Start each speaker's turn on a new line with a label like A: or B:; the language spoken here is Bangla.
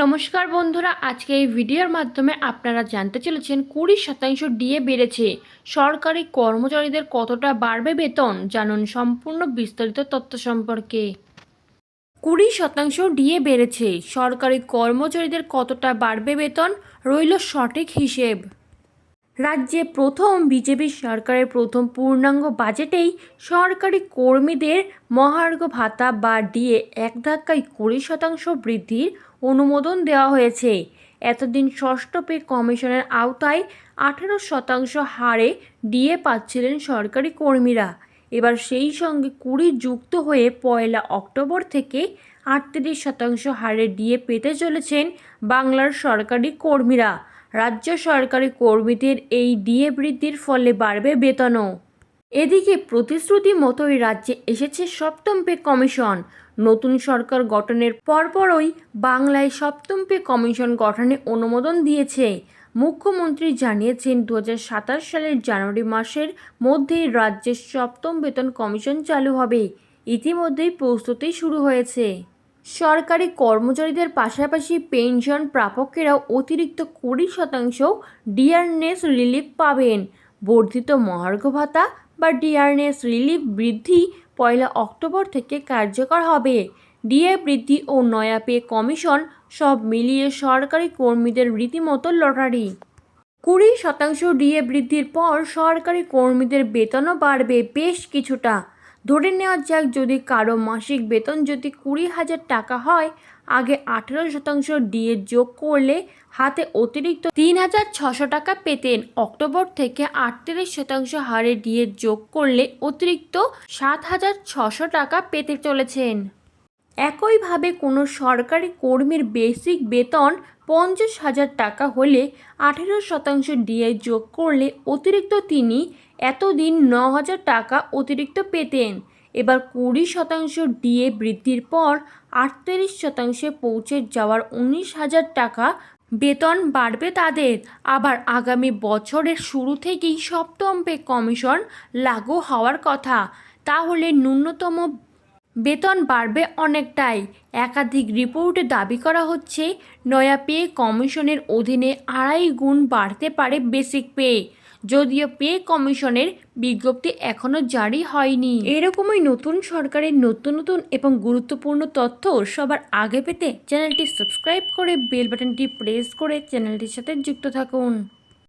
A: নমস্কার বন্ধুরা, আজকে এই ভিডিওর মাধ্যমে আপনারা জানতে চলেছেন 20% ডিএ বেড়েছে, সরকারি কর্মচারীদের কতটা বাড়বে বেতন। জানুন সম্পূর্ণ বিস্তারিত তথ্য সম্পর্কে। 20% ডিএ বেড়েছে, সরকারি কর্মচারীদের কতটা বাড়বে বেতন, রইল সঠিক হিসেব। রাজ্যে প্রথম বিজেপি সরকারের প্রথম পূর্ণাঙ্গ বাজেটেই সরকারি কর্মীদের মহার্ঘ ভাতা বা ডিএ এক ধাক্কায় 20% বৃদ্ধির অনুমোদন দেওয়া হয়েছে। এতদিন ষষ্ঠ পে কমিশনের আওতায় 18% হারে ডিএ পাচ্ছিলেন সরকারি কর্মীরা। এবার সেই সঙ্গে 20 যুক্ত হয়ে 1 অক্টোবর থেকে 38% হারে ডিএ পেতে চলেছেন বাংলার সরকারি কর্মীরা। রাজ্য সরকারি কর্মীদের এই ডিএ বৃদ্ধির ফলে বাড়বে বেতনও। এদিকে প্রতিশ্রুতি মতোই রাজ্যে এসেছে সপ্তম পে কমিশন। নতুন সরকার গঠনের পরপরই বাংলায় সপ্তম পে কমিশন গঠনে অনুমোদন দিয়েছে। মুখ্যমন্ত্রী জানিয়েছেন 2027 সালের জানুয়ারি মাসের মধ্যেই রাজ্যের সপ্তম বেতন কমিশন চালু হবে। ইতিমধ্যেই প্রস্তুতি শুরু হয়েছে। সরকারি কর্মচারীদের পাশাপাশি পেনশন প্রাপকেরাও অতিরিক্ত 20% ডিয়ারনেস রিলিফ পাবেন। বর্ধিত মহার্ঘ ভাতা বা ডিয়ারনেস রিলিফ বৃদ্ধি 1 অক্টোবর থেকে কার্যকর হবে। ডিএ বৃদ্ধি ও নয়া পে কমিশন সব মিলিয়ে সরকারি কর্মীদের রীতিমতো লটারি। 20% ডিএ বৃদ্ধির পর সরকারি কর্মীদের বেতনও বাড়বে বেশ কিছুটা। ধরে নেওয়া যাক, যদি কারো মাসিক বেতন যদি 20,000 টাকা হয়, আগে 18% ডিএ যোগ করলে হাতে অতিরিক্ত 3,600 টাকা পেতেন। অক্টোবর থেকে 38% হারে ডিএ যোগ করলে অতিরিক্ত 7,600 টাকা পেতে চলেছেন। একইভাবে কোনো সরকারি কর্মীর বেসিক বেতন 50,000 টাকা হলে 18% ডিএ যোগ করলে অতিরিক্ত তিনি এতদিন 9,000 টাকা অতিরিক্ত পেতেন। এবার 20% ডিএ বৃদ্ধির পর 38% পৌঁছে যাওয়ার 19,000 টাকা বেতন বাড়বে তাদের। আবার আগামী বছরের শুরু থেকেই সপ্তম পে কমিশন লাগু হওয়ার কথা। তাহলে ন্যূনতম বেতন বাড়বে অনেকটাই। একাধিক রিপোর্টে দাবি করা হচ্ছে, নয়া পে কমিশনের অধীনে 2.5 গুণ বাড়তে পারে বেসিক পে। যদিও পে কমিশনের বিজ্ঞপ্তি এখনও জারি হয়নি। এরকমই নতুন সরকারের নতুন নতুন এবং গুরুত্বপূর্ণ তথ্য সবার আগে পেতে চ্যানেলটি সাবস্ক্রাইব করে বেল বাটনটি প্রেস করে চ্যানেলটির সাথে যুক্ত থাকুন।